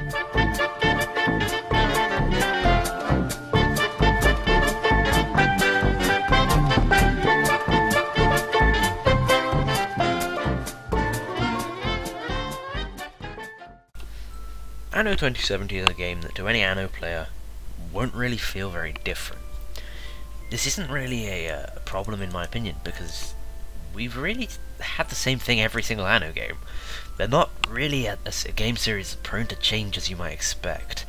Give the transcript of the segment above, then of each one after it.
Anno 2070 is a game that to any Anno player won't really feel very different. This isn't really a problem in my opinion, because we've really had the same thing every single Anno game. They're not really a game series prone to change as you might expect.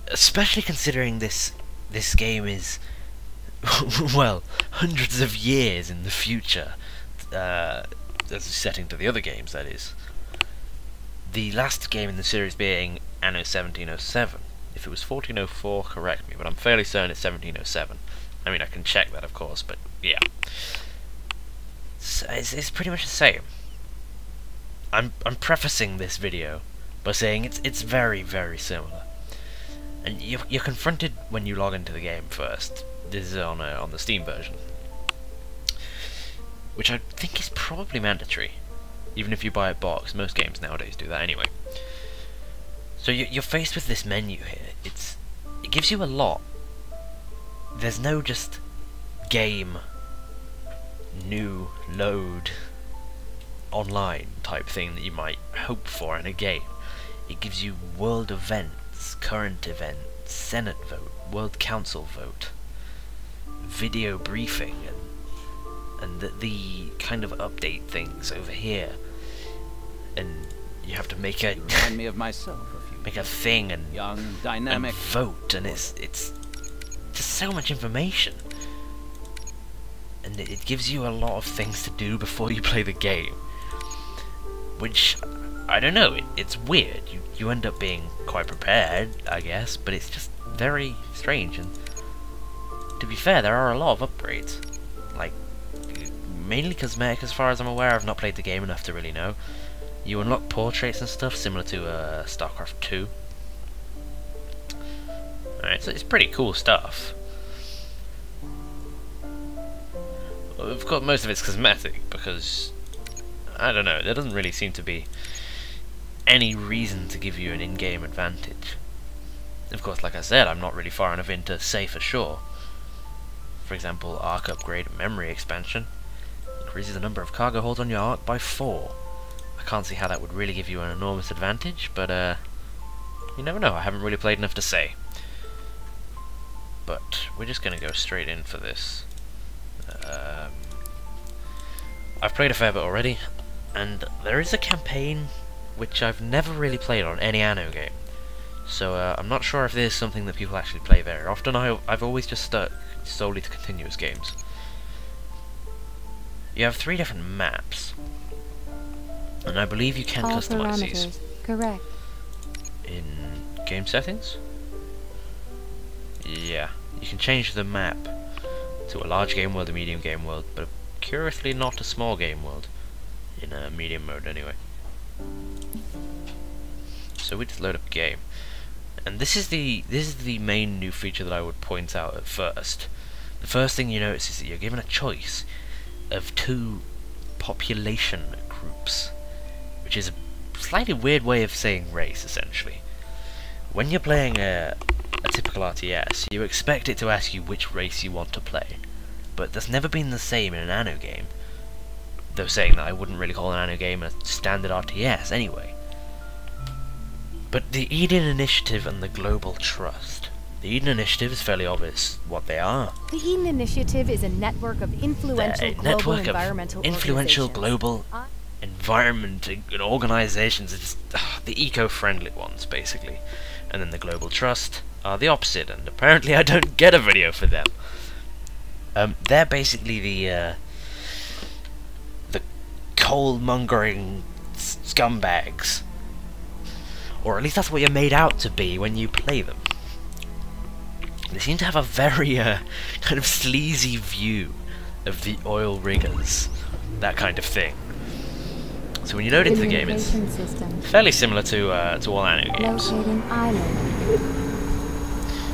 Especially considering this game is, well, hundreds of years in the future, as a setting to the other games, that is. The last game in the series being Anno 1707. If it was 1404, correct me, but I'm fairly certain it's 1707. I mean, I can check that, of course, but yeah. So it's pretty much the same. I'm prefacing this video by saying it's very, very similar. And you're confronted when you log into the game first. This is on the Steam version, which I think is probably mandatory. Even if you buy a box, most games nowadays do that anyway. So you're faced with this menu here. It gives you a lot. There's no just game, new, load, online type thing that you might hope for in a game. It gives you world events, current events, Senate vote, World Council vote, video briefing, and the kind of update things over here. And you have to make a remind me of myself make a thing and young, dynamic, and vote, and it's just so much information, and it gives you a lot of things to do before you play the game, which I don't know. It's weird. You end up being quite prepared, I guess, but it's just very strange. And to be fair, there are a lot of upgrades, like mainly cosmetic, as far as I'm aware. I've not played the game enough to really know. You unlock portraits and stuff similar to StarCraft 2. Alright, so it's pretty cool stuff. Of course, most of it's cosmetic, because I don't know, there doesn't really seem to be any reason to give you an in-game advantage. Of course, like I said, I'm not really far enough into say for sure. For example, Arc upgrade and memory expansion increases the number of cargo holds on your Arc by 4. I can't see how that would really give you an enormous advantage, but you never know. I haven't really played enough to say. But we're just going to go straight in for this. I've played a fair bit already, and there is a campaign which I've never really played on any Anno game. So I'm not sure if this is something that people actually play very often. I've always just stuck solely to continuous games. You have 3 different maps, and I believe you can customize these. Correct. In game settings? Yeah, you can change the map to a large game world, a medium game world, but curiously not a small game world, in a medium mode anyway. So we just load up game, and this is the main new feature that I would point out at first. The first thing you notice is that you're given a choice of 2 population groups, which is a slightly weird way of saying race, essentially. When you're playing a typical RTS, you expect it to ask you which race you want to play, but that's never been the same in an Anno game. Though saying that, I wouldn't really call an Anno game a standard RTS anyway. But the Eden Initiative and the Global Trust. The Eden Initiative is fairly obvious what they are. The Eden Initiative is a network of influential global environmental environment and organizations. It's the eco-friendly ones, basically. And then the Global Trust are the opposite, and apparently I don't get a video for them. They're basically the coal-mongering scumbags. Or at least that's what you're made out to be when you play them. They seem to have a very kind of sleazy view of the oil riggers, that kind of thing. So when you load into the game, it's fairly similar to all Anno games.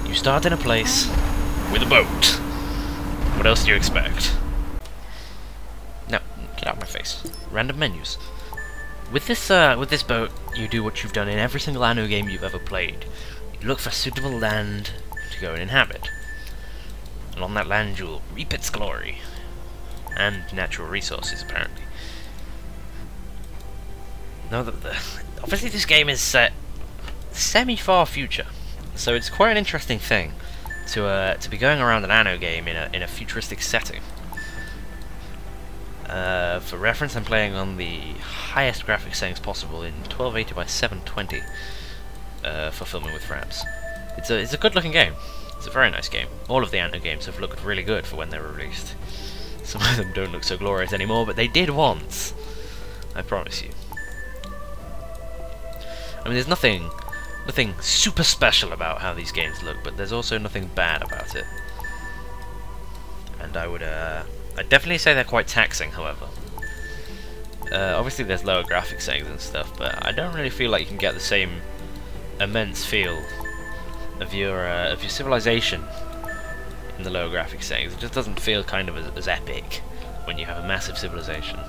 You start in a place with a boat. What else do you expect? Now, get out of my face. Random menus. With this boat, you do what you've done in every single Anno game you've ever played. You look for suitable land to go and inhabit. And on that land you'll reap its glory. And natural resources, apparently. Now, obviously this game is set semi-far future, so it's quite an interesting thing to be going around an Anno game in a futuristic setting. For reference, I'm playing on the highest graphics settings possible in 1280 by 720 for filming with fraps. It's a good-looking game. It's a very nice game. All of the Anno games have looked really good for when they were released. Some of them don't look so glorious anymore, but they did once. I promise you. I mean, there's nothing super special about how these games look, but there's also nothing bad about it. And I'd definitely say they're quite taxing, however. Obviously there's lower graphics settings and stuff, but I don't really feel like you can get the same immense feel of your civilization in the lower graphics settings. It just doesn't feel kind of as epic when you have a massive civilization.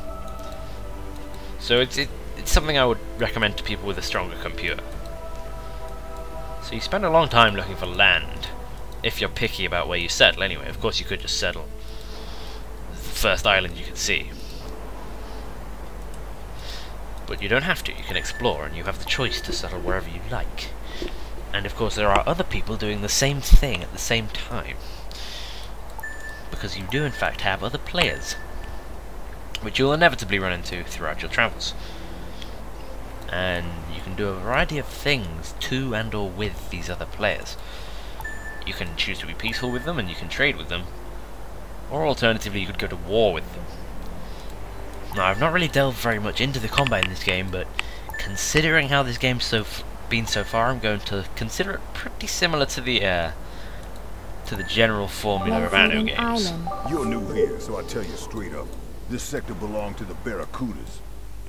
So it's something I would recommend to people with a stronger computer. So you spend a long time looking for land, if you're picky about where you settle anyway. Of course you could just settle the first island you can see. But you don't have to, you can explore and you have the choice to settle wherever you like. And of course there are other people doing the same thing at the same time. Because you do in fact have other players, which you'll inevitably run into throughout your travels. And you can do a variety of things to and or with these other players. You can choose to be peaceful with them and you can trade with them, or alternatively you could go to war with them. Now, I've not really delved very much into the combat in this game, but considering how this game's been so far, I'm going to consider it pretty similar to the general formula of Anno games. You're new here, so I'll tell you straight up. This sector belongs to the Barracudas.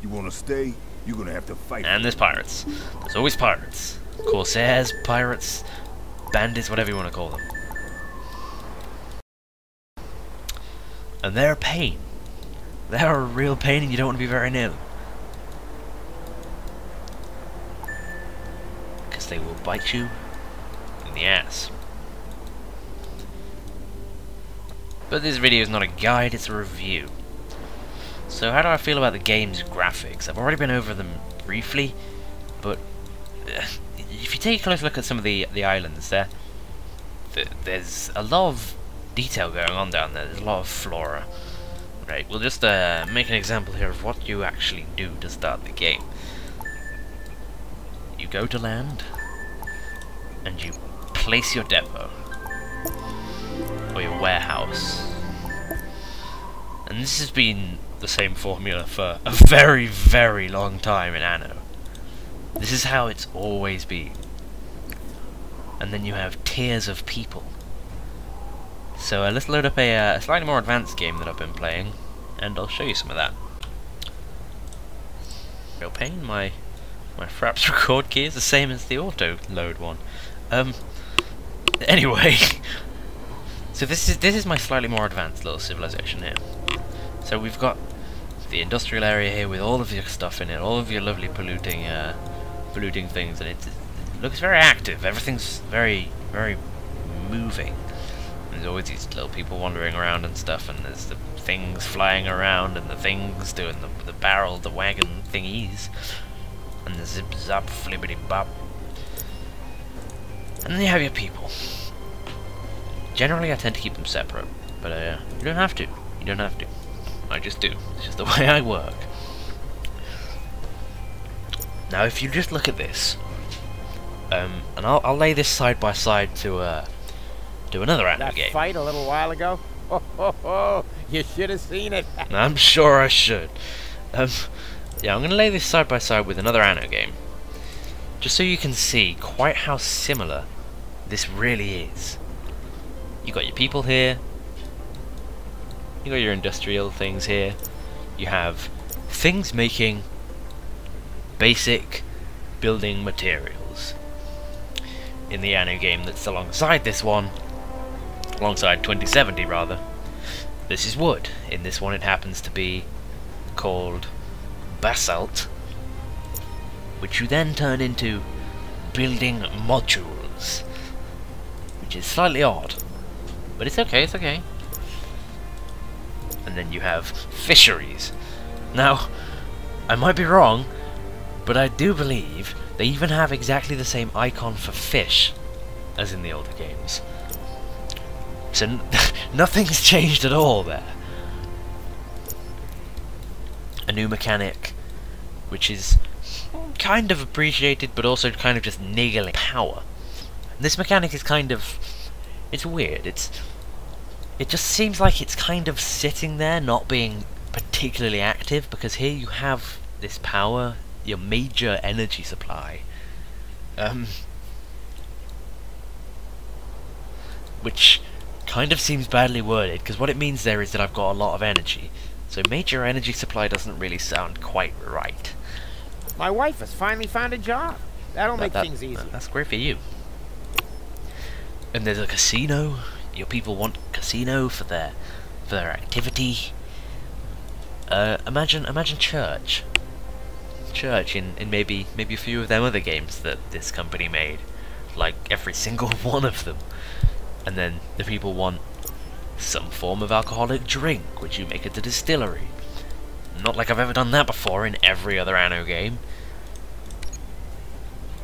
You want to stay? You're gonna have to fight. And there's pirates. There's always pirates. Corsairs, pirates, bandits, whatever you want to call them. And they're a pain. They're a real pain and you don't want to be very near them. Because they will bite you in the ass. But this video is not a guide, it's a review. So how do I feel about the game's graphics? I've already been over them briefly, but if you take a close look at some of the islands there's a lot of detail going on down there. There's a lot of flora. Right, we'll just make an example here of what you actually do to start the game. You go to land, and you place your depot, or your warehouse. And this has been the same formula for a very, very long time in Anno. This is how it's always been. And then you have tiers of people. So let's load up a slightly more advanced game that I've been playing, and I'll show you some of that. Real pain, my Fraps record key is the same as the auto load one. Anyway, so this is my slightly more advanced little civilization here. So we've got the industrial area here with all of your stuff in it, all of your lovely polluting things, and it looks very active. Everything's very, very moving. And there's always these little people wandering around and stuff, and there's the things flying around, and the things doing the barrel, the wagon thingies, and the zip zap flippity bop. And then you have your people. Generally, I tend to keep them separate, but you don't have to. You don't have to. I just do. It's just the way I work. Now, if you just look at this, and I'll lay this side by side to another Anno game. That fight a little while ago? Oh, you should have seen it. I'm sure I should. Yeah, I'm going to lay this side by side with another Anno game, just so you can see quite how similar this really is. You got your people here. You got your industrial things here. You have things making basic building materials. In the Anno game that's alongside this one, alongside 2070 rather, this is wood. In this one it happens to be called basalt. which you then turn into building modules, which is slightly odd, but it's okay, it's okay. And then you have fisheries. Now, I might be wrong, but I do believe they even have exactly the same icon for fish as in the older games. So nothing's changed at all there. A new mechanic, which is kind of appreciated, but also kind of just niggling power. And this mechanic is kind of... it's weird. It just seems like it's kind of sitting there, not being particularly active, because here you have this power, your major energy supply, which kind of seems badly worded, because what it means there is that I've got a lot of energy. So major energy supply doesn't really sound quite right. My wife has finally found a job. That'll make things easier. That's great for you. And there's a casino. Your people want casino for their activity. Imagine church. Church in maybe a few of them other games that this company made, like every single one of them. And then the people want some form of alcoholic drink, which you make at the distillery. Not like I've ever done that before in every other Anno game.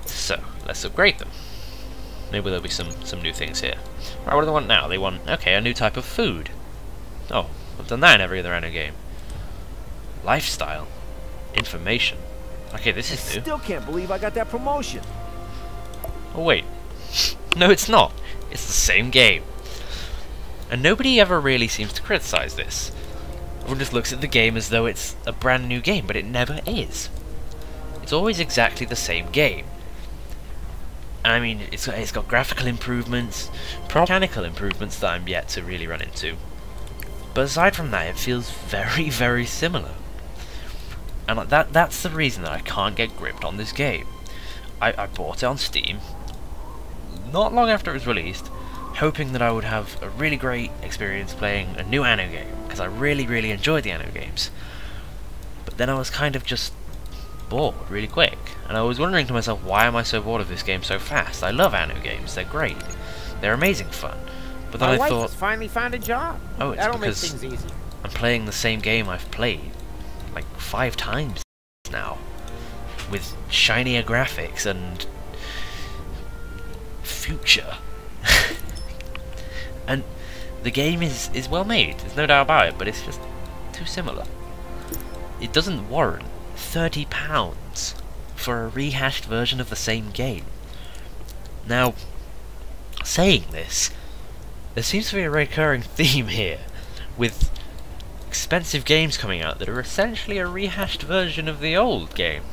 So, let's upgrade them. Maybe there'll be some new things here. Right, what do they want now? They want, okay, a new type of food. Oh, I've done that in every other Anno game. Lifestyle. Information. Okay, this is new. Still can't believe I got that promotion. Oh wait. No, it's not. It's the same game. And nobody ever really seems to criticize this. Everyone just looks at the game as though it's a brand new game, but it never is. It's always exactly the same game. And I mean, it's got graphical improvements, mechanical improvements that I'm yet to really run into. But aside from that, it feels very, very similar. And that's the reason that I can't get gripped on this game. I bought it on Steam, not long after it was released, hoping that I would have a really great experience playing a new Anno game, because I really, really enjoyed the Anno games. But then I was kind of just bored really quick, and I was wondering to myself, why am I so bored of this game so fast? I love Anno games, they're great, they're amazing fun. But then I thought, has finally found a job. oh, it's That'll make because things easier. I'm playing the same game I've played like 5 times now, with shinier graphics and future. And the game is well made, there's no doubt about it, but it's just too similar. It doesn't warrant £30 for a rehashed version of the same game. Now, saying this, there seems to be a recurring theme here, with expensive games coming out that are essentially a rehashed version of the old game.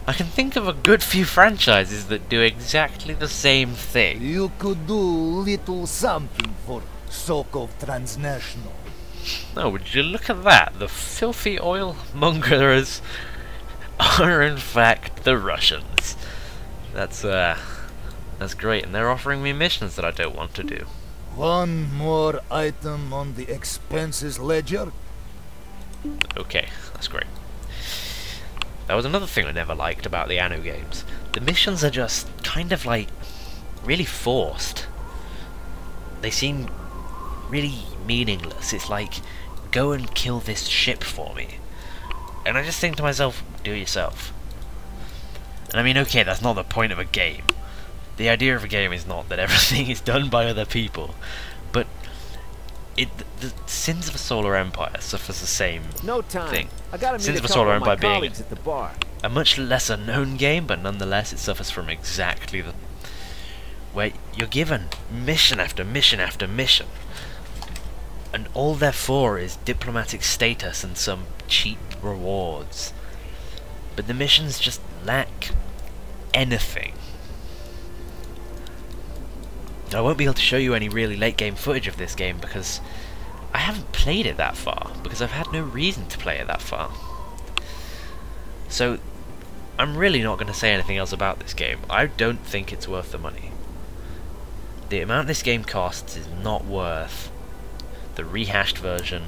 I can think of a good few franchises that do exactly the same thing. You could do little something for so-called transnational. Oh, would you look at that? The filthy oil mongerers are in fact the Russians. That's great, and they're offering me missions that I don't want to do. One more item on the expenses ledger. Okay, that's great. That was another thing I never liked about the Anno games. The missions are just kind of like really forced. They seem really meaningless. It's like, go and kill this ship for me. And I just think to myself, do it yourself. And I mean, okay, that's not the point of a game. The idea of a game is not that everything is done by other people, but the Sins of a Solar Empire suffers the same No time. thing. I gotta meet Sins a of a couple Solar of my Empire being colleagues at the bar. a much lesser known game, but nonetheless it suffers from exactly the... where you're given mission after mission after mission, and all they're for is diplomatic status and some cheap rewards. But the missions just lack anything. I won't be able to show you any really late game footage of this game because I haven't played it that far, because I've had no reason to play it that far. So I'm really not going to say anything else about this game. I don't think it's worth the money. The amount this game costs is not worth the rehashed version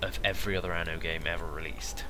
of every other Anno game ever released.